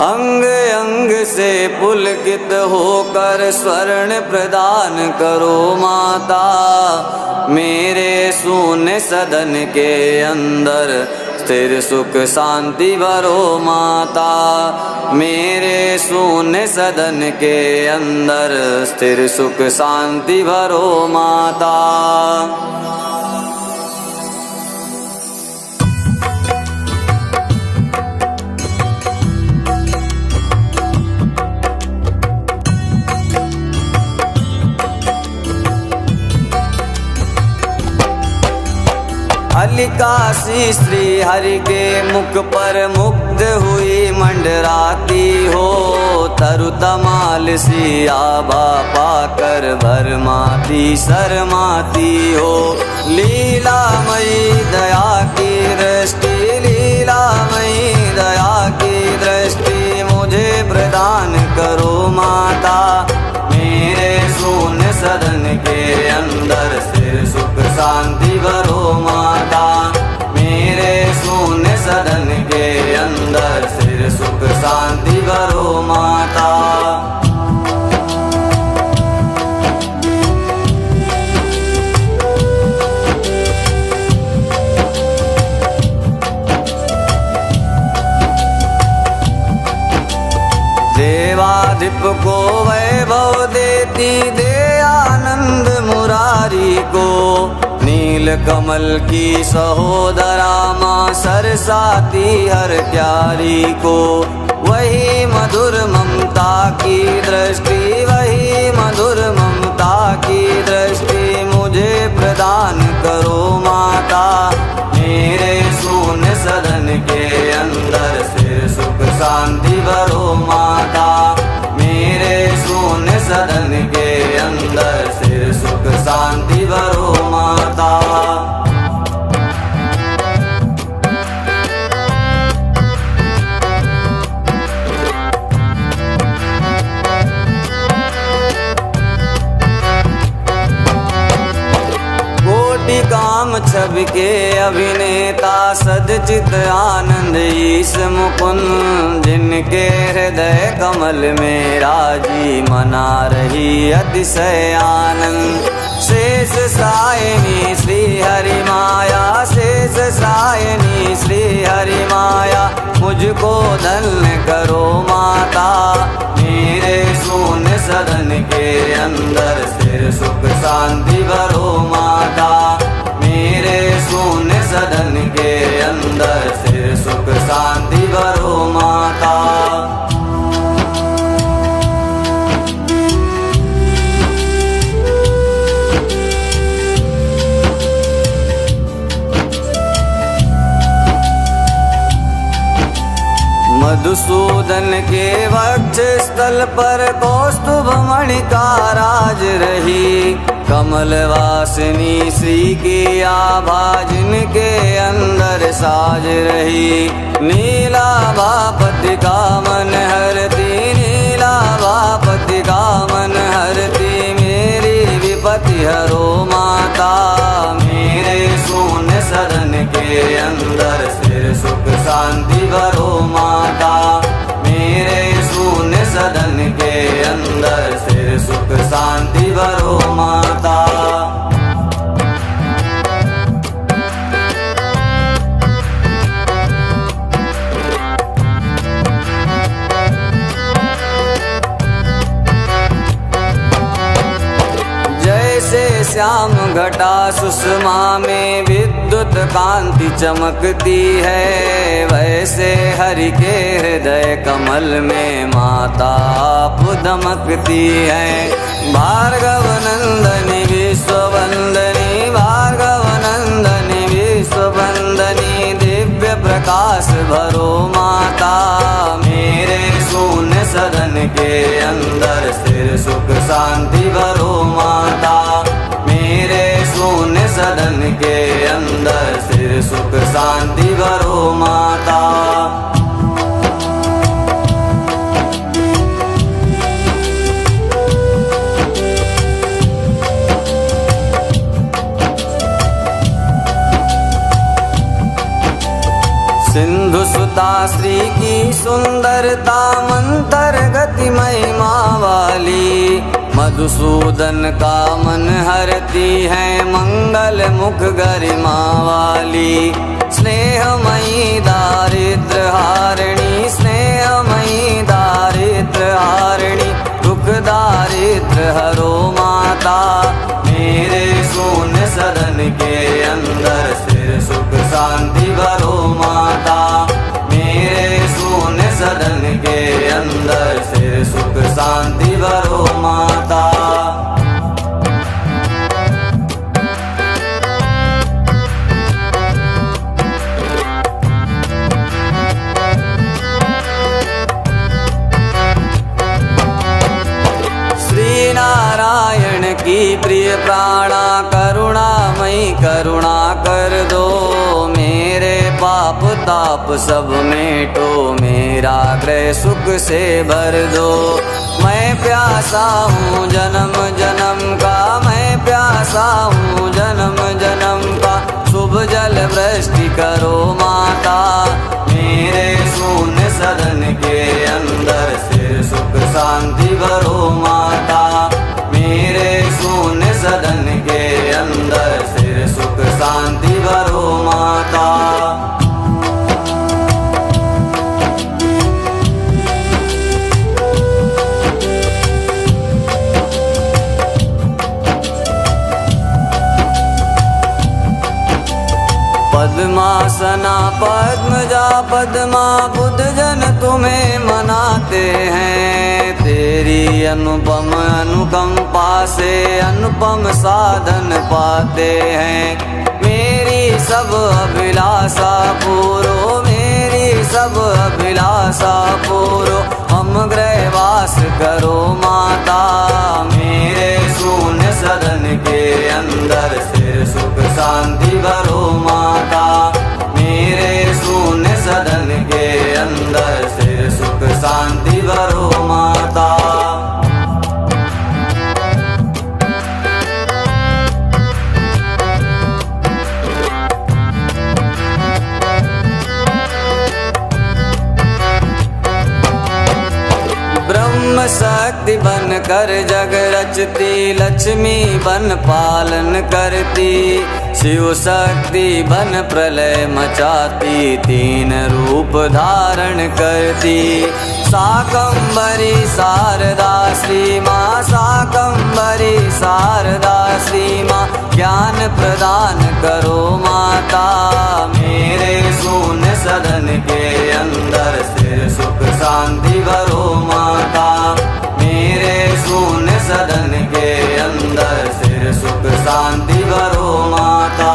अंग अंग से पुलकित होकर स्वर्ण प्रदान करो माता। मेरे शून्य सदन के अंदर स्थिर सुख शांति भरो माता। मेरे शून्य सदन के अंदर स्थिर सुख शांति भरो माता। अलिकासी श्री हरि के मुख पर मुग्ध हुई मंडराती हो। तरु तमाल सी आभा पाकर भरमाती शर्माती हो। लीलामयी दया की दृष्टि, लीलामयी दया की दृष्टि मुझे प्रदान करो माता। मेरे शून्य सदन के अंदर स्थिर सुख शांति भरो माता। मेरे शून्य सदन के अंदर स्थिर सुख शांति भरो माता। देवाधिप को वैभव देती दे आनंद मुरारी को। नील कमल की सहोदरा माँ सरसाती हर प्यारी को। वही मधुर ममता की दृष्टि, वही मधुर ममता की दृष्टि मुझे प्रदान करो माता। मेरे शून्य सदन के अंदर स्थिर सुख शांति भरो माता। मेरे शून्य सदन के अंदर स्थिर सुख शांति भरो माता। काम छवि के अभिनेता सदचित आनंद ईश मुकुंद। जिनके हृदय कमल में राजी मना रही अतिशय आनंद। शेष सायनी श्री हरि माया, शेष सायनी श्री हरि माया मुझको धन्य करो माता। मेरे शून्य सदन के अंदर स्थिर सुख शांति भरो माता। मेरे शून्य सदन के अंदर स्थिर सुख शांति भरो माता। मधुसूदन के वक्ष स्थल पर कौस्तुभ मणि का राज रही। कमल वासिनी श्री की आभा जिनके अंदर साज रही। नीलाभापति का मन हरती, नीलाभापति का मन हरती मेरी विपत्ति हरो माता। मेरे शून्य सदन के अंदर स्थिर सुख शांति भरो माता। मेरे शून्य सदन के अंदर स्थिर सुख शांति भरो माता। श्याम घटा सुषमा में विद्युत कांति चमकती है। वैसे हरि के हृदय कमल में माता आप दमकती है। भार्गव नंदनी विश्ववंदनी, भार्गव नंदनी विश्ववंदनी दिव्य प्रकाश भरो माता। मेरे शून्य सदन के अंदर स्थिर सुख शांति भरो माता। मेरे शून्य सदन के अंदर स्थिर सुख शांति भरो माता। सिंधु सुता श्री की सुंदरता मंतर गति महिमा वाली, मधुसूदन का मन हरती है मंगल मुख गरिमा वाली। स्नेहमयी दारिद्र हारिणी, स्नेहमयी दारिद्र हारिणी, दुख दारिद्र हरो माता। मेरे शून्य सदन के अंदर स्थिर सुख शांति भरो माता। मेरे शून्य सदन के अंदर स्थिर सुख शांति भरो माता। नारायण की प्रिय प्राणा करुणामयी करुणा कर दो। मेरे पाप ताप सब मेटो, मेरा ग्रह सुख से भर दो। मैं प्यासा हूँ जन्म जन्म का, मैं प्यासा हूँ जन्म जन्म का, शुभ जल वृष्टि करो माता। मेरे शून्य सदन के अंदर स्थिर सुख शांति भरो माता। मेरे शून्य सदन के अंदर स्थिर सुख शांति भरो माता। पद्मासना पद्मजा पद्मा, बुद्ध जन तुम्हें मनाते हैं। तेरी अनुपम अनुकंपा से अनुपम साधन पाते हैं। मेरी सब अभिलाषा पूरो, मेरी सब अभिलाषा पूरो, हम गृहवास करो माता। मेरे शून्य सदन के अंदर स्थिर सुख शांति भरो माता। मेरे शून्य सदन के अंदर स्थिर सुख शांति भरो माता। ब्रह्म शक्ति बन कर जग रचती, लक्ष्मी बन पालन करती, शिव शक्ति बन प्रलय मचाती, तीन रूप धारण करती। शाकंभरी शारदा श्री माँ, शाकंभरी शारदा श्री माँ, ज्ञान प्रदान करो माता। मेरे शून्य सदन के अंदर स्थिर सुख शांति भरो माता। मेरे शून्य सदन के अंदर स्थिर सुख शांति भरो माता।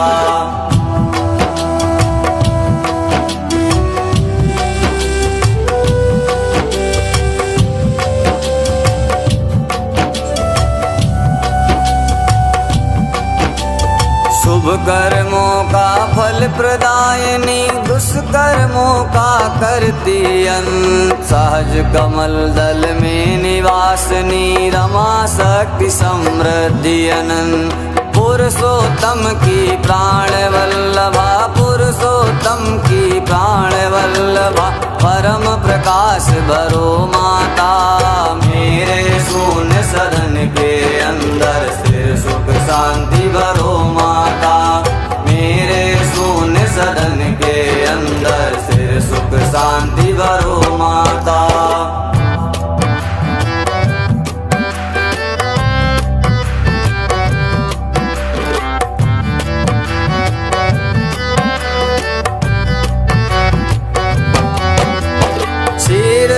शुभ कर्मों का फल प्रदायनी, दुष्कर्मों का करती अंत। सहज कमल दल में निवासनी, रमा शक्ति समृद्धि अनंत। पुरुषोत्तम की प्राण वल्लभा, पुरुषोत्तम की प्राण वल्लभा, परम प्रकाश भरो माता। मेरे शून्य सदन के अंदर स्थिर सुख शांति भरो माता। मेरे शून्य सदन के अंदर स्थिर सुख शांति भरो माता।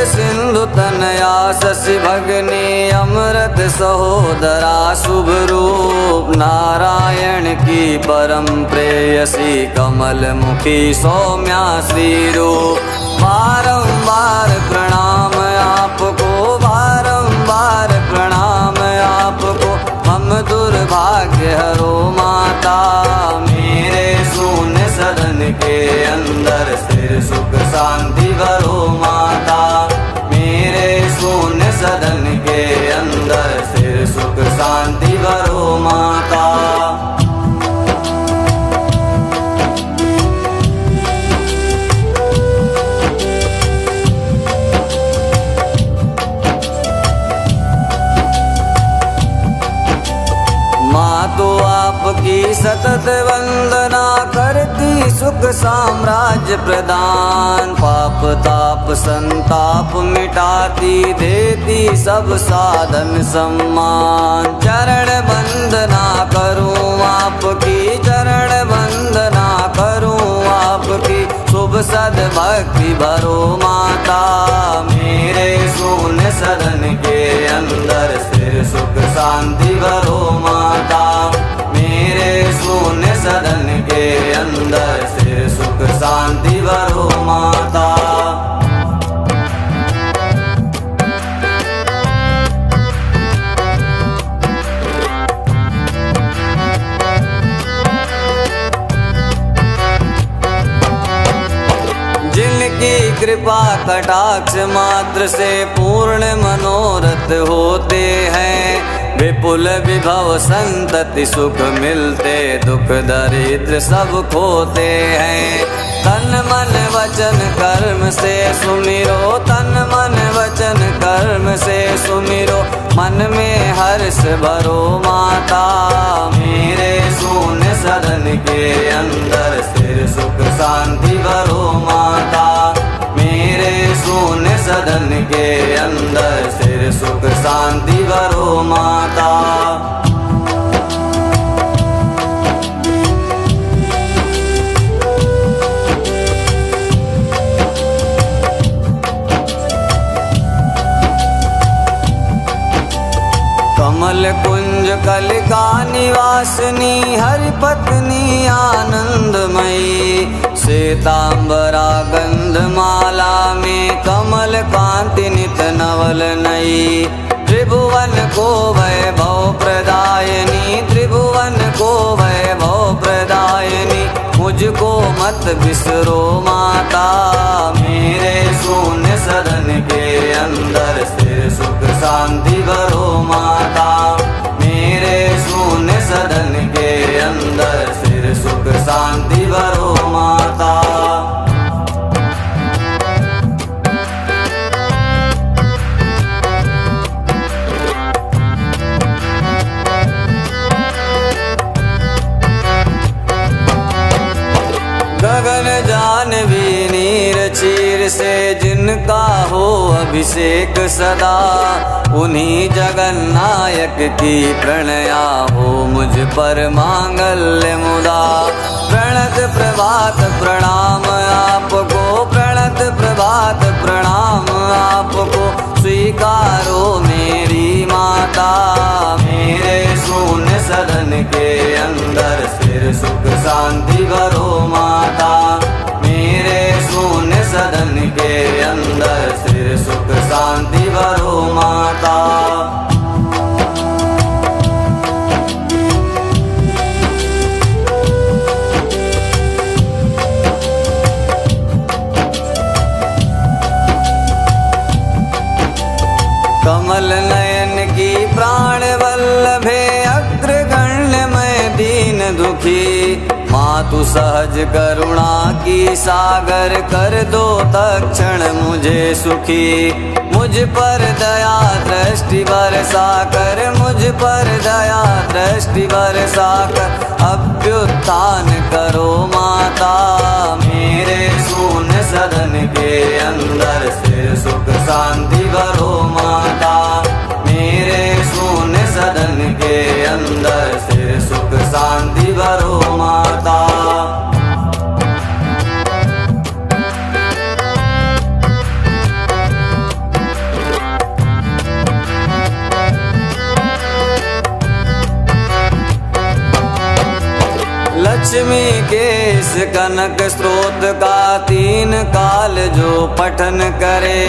सिंधु तनया शशि भगनी, अमृत सहोदरा शुभ रूप। नारायण की परम प्रेयसी, कमल मुखी सौम्या श्री रूप। बारंबार प्रणाम आपको, बारंबार प्रणाम आपको, हम दुर्भाग्य हरो माता। मेरे शून्य सदन के अंदर स्थिर सुख शांति भरो माता। मेरे शून्य सदन के अंदर स्थिर सुख शांति भरो माता। साम्राज्य प्रदान। पाप ताप संताप मिटाती देती सब साधन सम्मान। चरण वंदना करूं आपकी, चरण वंदना करूं आपकी, शुभ सद्भक्ति भरो माता। मेरे शून्य सदन के अंदर स्थिर सुख शांति भरो माता। मेरे शून्य सदन के अंदर स्थिर सुख शांति भरो माता। जिनकी कृपा कटाक्ष मात्र से पूर्ण मनोरथ होते हैं, विपुल विभव संतति सुख मिलते, दुख दरिद्र सब खोते हैं। तन मन वचन कर्म से सुमिरो, तन मन वचन कर्म से सुमिरो, मन में हर्ष भरो माता। मेरे शून्य सदन के अंदर स्थिर सुख शांति भरो माता। मेरे शून्य सदन के अंदर स्थिर सुख शांति भरो माता। कमल कुंज कलिका निवासिनी हरि पत्नी आनंदमयी। श्वेतांबरा गंधमाला में कमल कांति नित नवल नई। त्रिभुवन को वैभव प्रदायनी, त्रिभुवन को वैभव प्रदायनी, मुझको मत बिसरो माता। मेरे शून्य सदन के अंदर स्थिर सुख शांति भरो माता। मेरे शून्य सदन के अंदर स्थिर सुख शांति भरो माता। गगन जानवी नीर चीर से जिनका हो अभिषेक सदा, उन्हीं जगन्नायक की प्रणया हो मुझ पर मांगल्य मुदा। प्रणत प्रभात प्रणाम आपको, प्रणत प्रभात प्रणाम आपको, स्वीकारो मेरी माता। मेरे शून्य सदन के अंदर स्थिर सुख शांति भरो माता। मेरे शून्य सदन के अंदर स्थिर सुख शांति भरो माता। कमल नयन की प्राण वल्लभे अग्रगण्य मैं दीन दुखी। मातु सहज करुणा की सागर कर दो तक्षण मुझे सुखी। मुझ पर दया दृष्टि बरसा कर, मुझ पर दया दृष्टि बरसा कर, अभ्युत्थान करो माता। मेरे शून्य सदन के अंदर स्थिर सुख शांति भरो माता। मेरे शून्य सदन के अंदर स्थिर सुख शांति भरो माता। लक्ष्मी के इस कनक स्रोत का तीन काल जो पठन करे,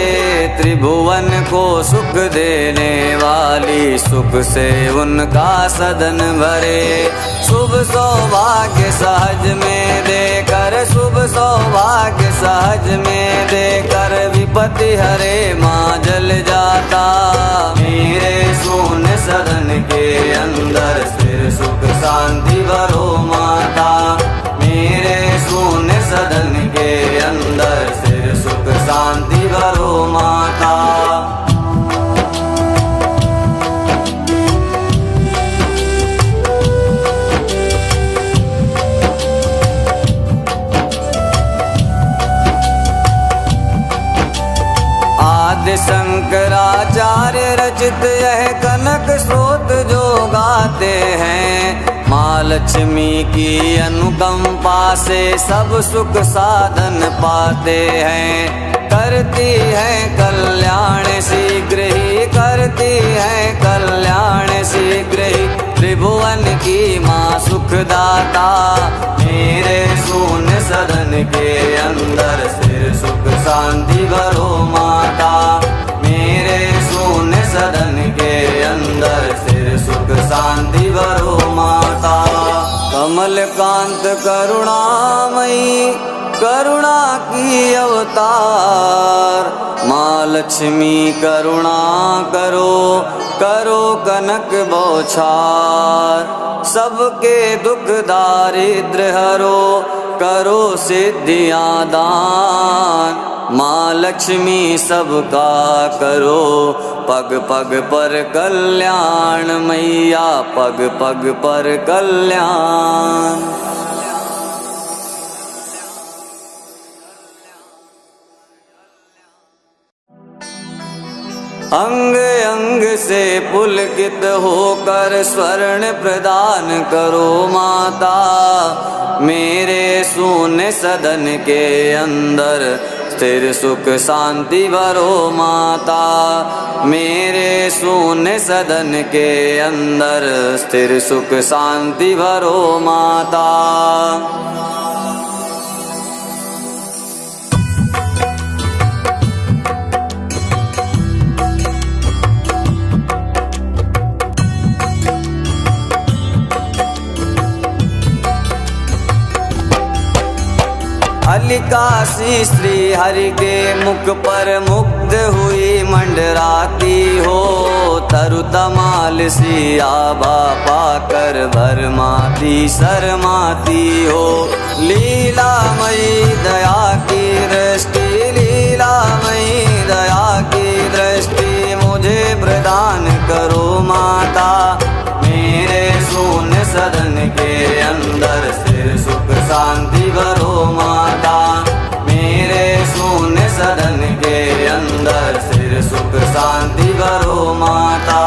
त्रिभुवन को सुख देने वाली सुख से उनका सदन भरे। शुभ सौभाग्य सहज में देकर, शुभ सौभाग्य सहज में देकर, विपत्ति हरे माँ जल जाता। मेरे शून्य सदन के अंदर स्थिर सुख शांति भरो माता। मेरे शून्य सदन के अंदर स्थिर सुख शांति भरो माता। शंकराचार्य रचित यह कनक स्रोत जो गाते हैं। माँ लक्ष्मी की अनुकंपा से सब सुख साधन पाते हैं। करती है कल्याण शीघ्र ही, करती है कल्याण शीघ्र ही, त्रिभुवन की माँ सुखदाता। मेरे शून्य सदन के अंदर स्थिर सुख शांति भरो माता। मेरे शून्य सदन के अंदर स्थिर सुख शांति भरो माता। कमल कांत करुणामयी करुणा की अवतार। माँ लक्ष्मी करुणा करो, करो कनक बौछार। सबके दुख दारिद्र हरो, करो सिद्धियाँ दान। माँ लक्ष्मी सबका करो, पग पग पर कल्याण मैया, पग पग पर कल्याण। अंग अंग से पुलकित होकर स्वर्ण प्रदान करो माता। मेरे शून्य सदन के अंदर स्थिर सुख शांति भरो माता। मेरे शून्य सदन के अंदर स्थिर सुख शांति भरो माता। काशी श्री हरि के मुख पर मुग्ध हुई मंडराती हो। तरु तमाल सी आभा पाकर भरमाती शर्माती हो। लीलामयी दया की दृष्टि, लीलामयी दया की दृष्टि मुझे प्रदान करो माता। मेरे शून्य सदन के अंदर स्थिर सुख शांति भरो माता। मेरे शून्य सदन के अंदर स्थिर सुख शांति भरो माता।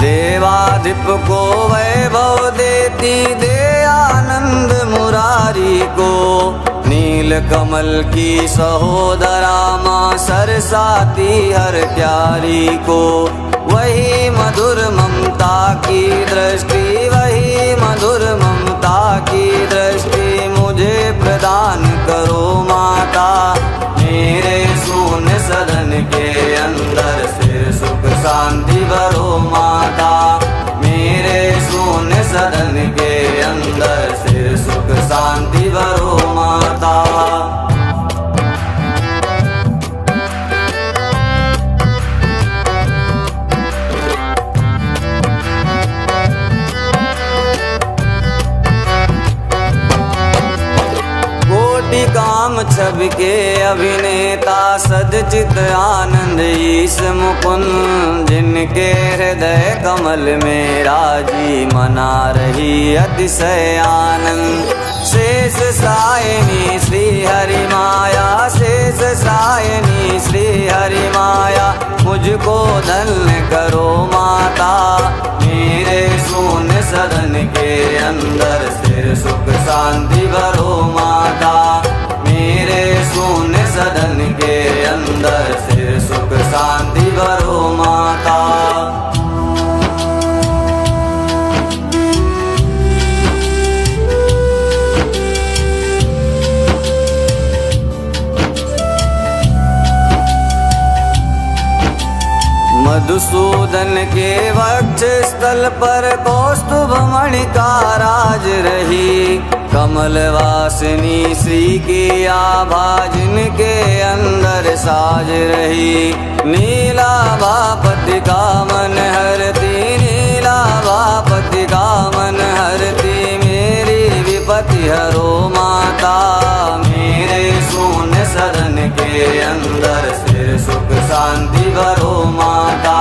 देवाधिप को वैभव देती दे आनंद मुरारी को। नील कमल की सहोदरा माँ सरसाती हर प्यारी को। वही मधुर ममता की दृष्टि, वही मधुर ममता की दृष्टि मुझे प्रदान करो माता। मेरे शून्य सदन के अंदर स्थिर सुख शांति भरो माता। मेरे शून्य सदन के अंदर स्थिर सुख शांति भरो माता। काम छवि के अभिनेता सदचित आनंद ईश मुकुंद। जिनके हृदय कमल में राजी मना रही अतिशय आनंद। शेष सायनी श्री हरि माया, शेष सायनी श्री हरि माया मुझको धन्य करो माता। मेरे शून्य सदन के अंदर स्थिर सुख शांति भरो माता। मेरे शून्य सदन के अंदर स्थिर सुख शांति भरो माता। मधुसूदन के वक्ष स्थल पर कौस्तुभ मणि का राज रही। कमल वासिनी श्री की आभा जिनके अंदर साज रही। नीलाभापति का मन हरती, नीलाभापति का मन हरती मेरी विपत्ति हरो माता। मेरे शून्य सदन के अंदर स्थिर सुख शांति भरो माता।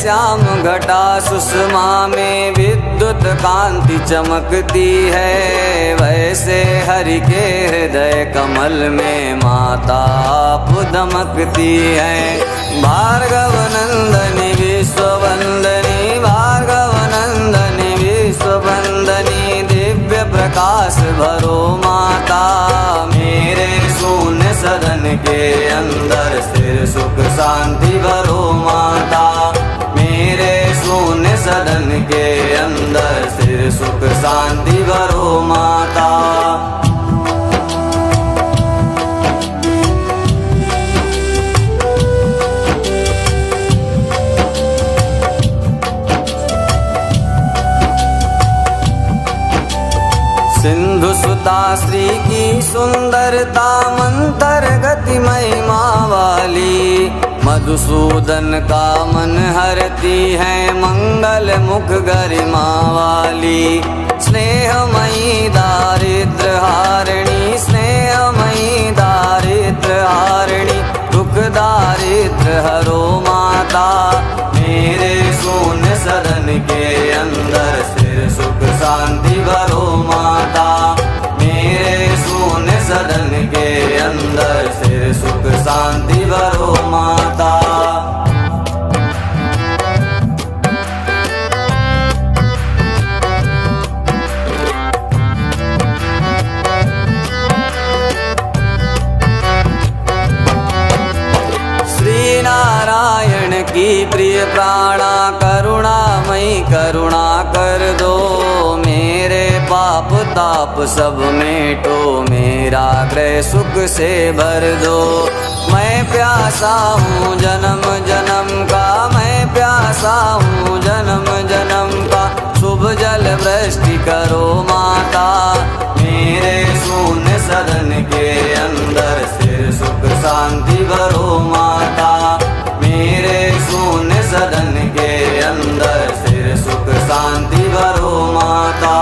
श्याम घटा सुषमा में विद्युत कांति चमकती है, वैसे हरि के हृदय कमल में माता आप दमकती है। भार्गव नंदनी विश्ववंदनी, भार्गव नंदनी विश्ववंदनी, दिव्य प्रकाश भरो माता, मेरे शून्य सदन के अंदर स्थिर सुख शांति भरो माता, मेरे शून्य सदन के अंदर स्थिर सुख शांति भरो माता। सिंधु सुता श्री की सुंदरता, मंतर गति महिमा वाली, मधुसूदन का मन हरती है, मंगल मुख गरिमा वाली। स्नेहमयी दारिद्र हारिणी, स्नेहमयी दारिद्र हारिणी, दुख दारिद्र हरो माता, मेरे शून्य सदन के अंदर स्थिर सुख शांति भरो माता, मेरे शून्य सदन के अंदर स्थिर सुख शांति भरो माता। नारायण की प्रिय प्राणा, करुणामयी करुणा कर दो, मेरे पाप ताप सब मेटो, मेरा ग्रह सुख से भर दो। मैं प्यासा हूँ जन्म जन्म का, मैं प्यासा हूँ जन्म जन्म का, शुभ जल वृष्टि करो माता, मेरे शून्य सदन के अंदर स्थिर सुख शांति भरो माता, मेरे शून्य सदन के अंदर स्थिर सुख शांति भरो माता।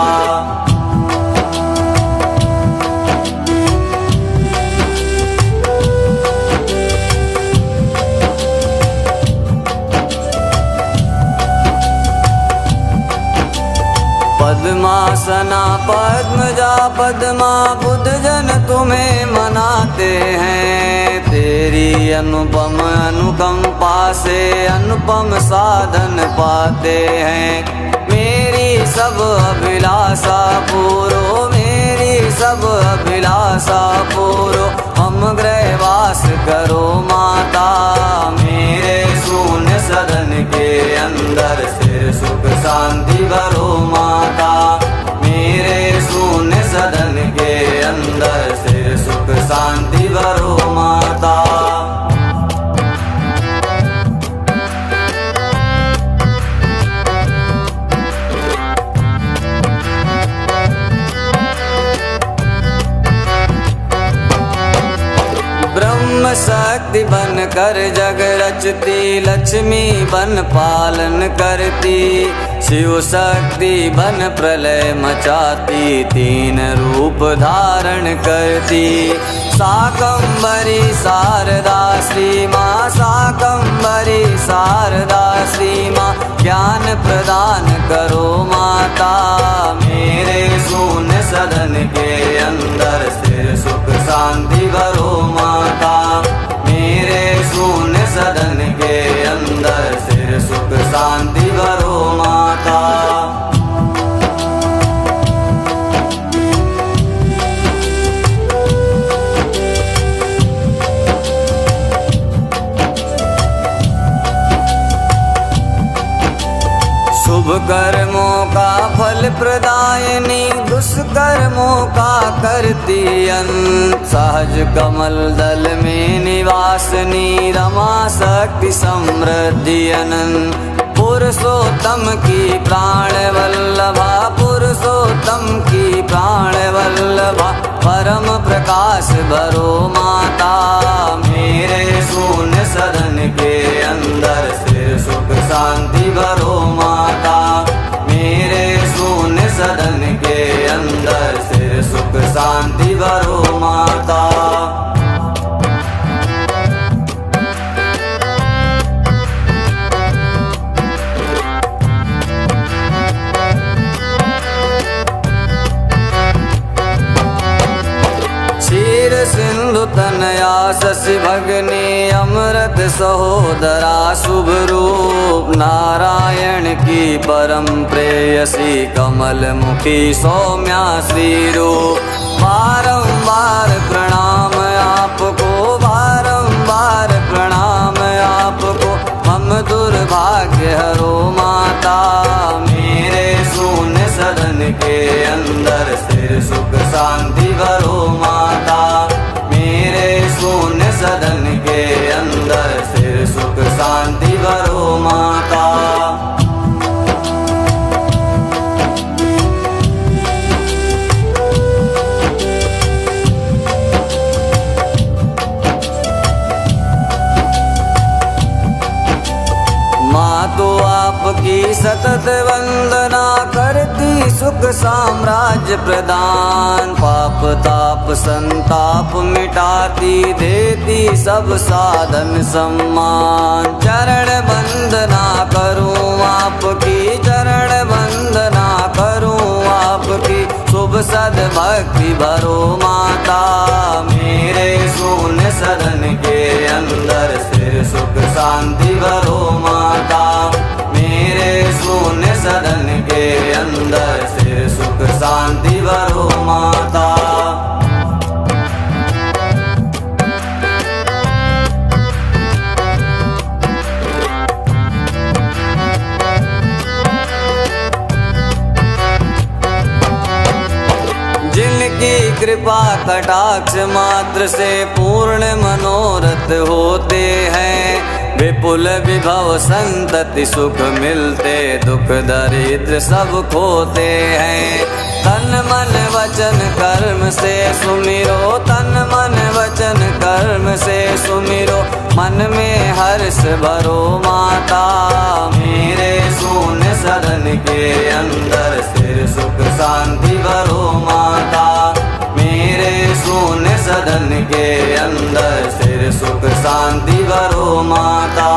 पद्मासना पद्मजा पद्मा, बुद्ध जन तुम्हें मनाते हैं, तेरी अनुपम अनुकंपा से अनुपम साधन पाते हैं। मेरी सब अभिलाषा पूरो, मेरी सब अभिलाषा पूरो, हम गृहवास करो माता, मेरे शून्य सदन के अंदर स्थिर सुख शांति भरो माता, मेरे शून्य सदन के अंदर स्थिर सुख शांति भरो माता। ब्रह्म शक्ति बन कर जग रचती, लक्ष्मी बन पालन करती, शिव शक्ति बन प्रलय मचाती, तीन रूप धारण करती। शाकंभरी शारदा श्री माँ, शाकंभरी शारदा श्री माँ, ज्ञान प्रदान करो माता, मेरे शून्य सदन के अंदर स्थिर सुख शांति भरो माता, मेरे शून्य सदन के अंदर स्थिर सुख शांति भरो माता। शुभ कर्मों का फल प्रदायनी, दुष्कर्मों का करती अंत, सहज कमल दल में निवासनी, रमा शक्ति समृद्धि अनंत। पुरुषोत्तम की प्राण वल्लभा, पुरुषोत्तम की प्राण वल्लभा, परम प्रकाश भरो माता, मेरे शून्य सदन के अंदर स्थिर सुख शांति भरो माता, मेरे शून्य सदन के अंदर स्थिर सुख शांति भरो माता। सिंधु तनया शशि भगनी अमृत सहोदरा शुभ रूप नारायण की परम प्रेयसी कमल मुखी सौम्या श्री रूप। बारंबार प्रणाम आपको, बारंबार प्रणाम आपको, हम दुर्भाग्य हरो माता। मेरे शून्य सदन के अंदर स्थिर सुख शांति भरो माता। मेरे शून्य सदन के अंदर स्थिर सुख शांति भरो माता। माँ तो आपकी सतत वंदना करती सुख साम्राज्य प्रदान। पाप ताप संताप मिटाती देती सब साधन सम्मान। चरण वंदना करूँ आपकी, चरण वंदना करूँ आपकी, शुभ सद्भक्ति भरो माता। मेरे शून्य सदन के अंदर स्थिर सुख शांति भरो माता। मेरे शून्य सदन के अंदर स्थिर सुख शांति भरो माता। जिनकी कृपा कटाक्ष मात्र से पूर्ण मनोरथ होते हैं, विपुल विभव संतति सुख मिलते, दुख दरिद्र सब खोते हैं। तन मन वचन कर्म से सुमिरो, तन मन वचन कर्म से सुमिरो, मन में हर्ष भरो माता। मेरे शून्य सदन के अंदर स्थिर सुख शांति भरो माता। मेरे शून्य सदन के अंदर स्थिर सुख शांति भरो माता।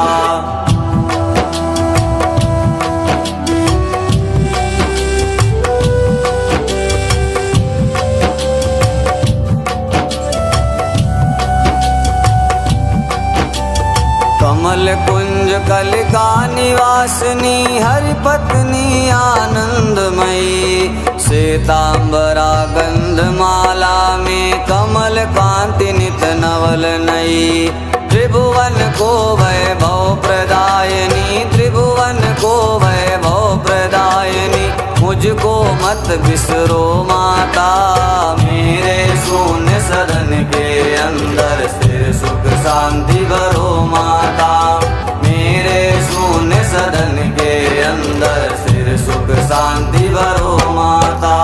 कमल कुंज कलिका निवासिनी हरि पत्नी आनंदमयी, श्वेतांबरा गंधमाला में कमल कांति नित नवल नई। त्रिभुवन को वैभव प्रदायिनी, त्रिभुवन को वैभव प्रदायिनी, मुझको मत बिसरो माता। मेरे शून्य सदन के अंदर स्थिर सुख शांति भरो माता। मेरे शून्य सदन के अंदर स्थिर सुख शांति भरो माता।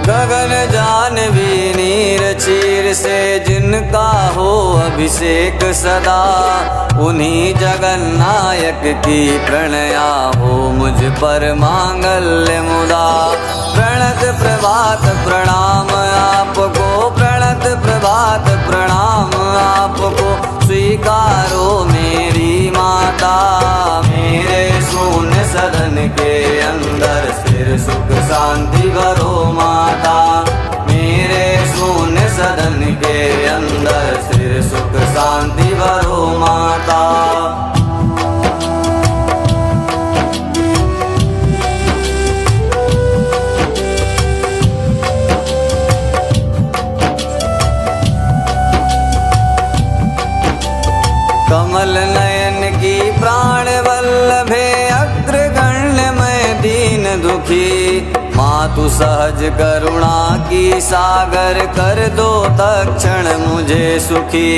गगन जानवी नीर चीर से जिनका हो अभिषेक सदा, उन्हीं जगन्नायक की प्रणया हो मुझ पर मांगल्य मुदा। प्रणत प्रभात प्रणाम आपको, प्रणत प्रभात प्रणाम आपको, स्वीकारो मेरी माता। मेरे शून्य सदन के अंदर स्थिर सुख शांति भरो माता। मेरे शून्य सदन के अंदर स्थिर सुख शांति भरो माता। कमल नयन की प्राण वल्लभे अग्रगण्य मैं दीन दुखी, मातु सहज करुणा की सागर कर दो तक्षण मुझे सुखी।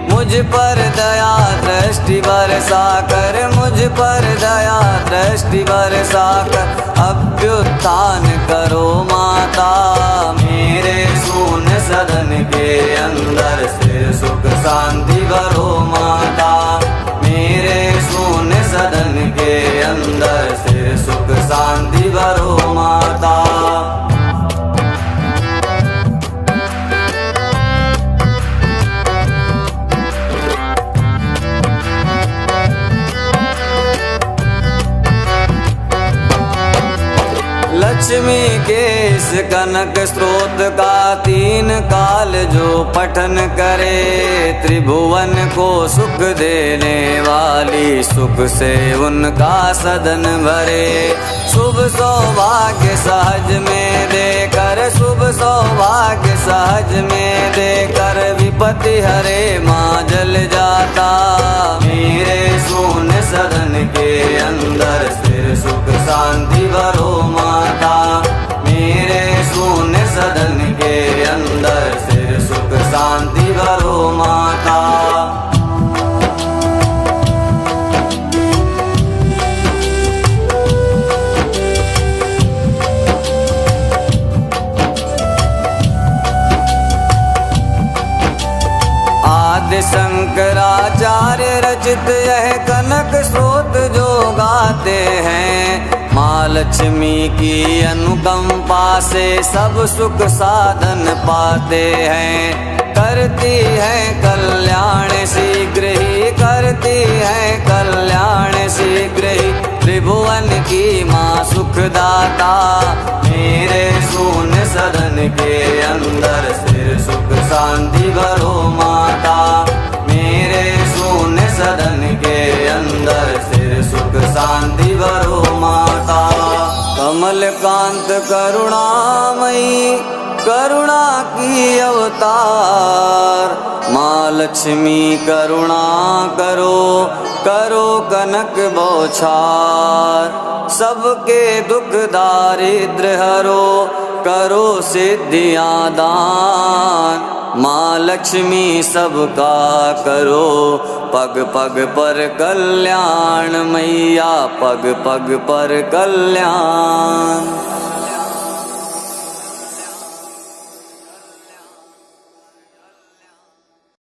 मुझ पर दया दृष्टि बरसा कर, मुझ पर दया दृष्टि बरसा कर अभ्युत्थान करो माता। मेरे शून्य सदन के अंदर स्थिर सुख शांति भरो माता। मेरे शून्य सदन के अंदर स्थिर सुख शांति भरो माता। के इस कनक स्रोत का 3 काल जो पठन करे, त्रिभुवन को सुख देने वाली सुख से उनका सदन भरे। शुभ सौभाग्य सहज में देकर, शुभ सौभाग्य सहज में देकर, विपत्ति हरे माँ जल जाता। मेरे शून्य सदन के अंदर स्थिर सुख शांति भरो माता। मेरे शून्य सदन के अंदर स्थिर सुख शांति भरो माता। आदि शंकराचार्य रचित यह कनक स्रोत जो गाते हैं, माँ लक्ष्मी की अनुकंपा से सब सुख साधन पाते हैं। करती है कल्याण शीघ्र ही, करती है कल्याण शीघ्र ही, त्रिभुवन की माँ सुखदाता। मेरे शून्य सदन के अंदर स्थिर सुख शांति भरो माता। मेरे शून्य सदन के अंदर स्थिर सुख शांति भरो माता। कमल कांत करुणामयी करुणा की अवतार, माँ लक्ष्मी करुणा करो, करो कनक बौछार। सबके दुख दारिद्र हरो, करो सिद्धियाँ दान। माँ लक्ष्मी सबका करो, पग पग पर कल्याण मैया, पग पग पर कल्याण।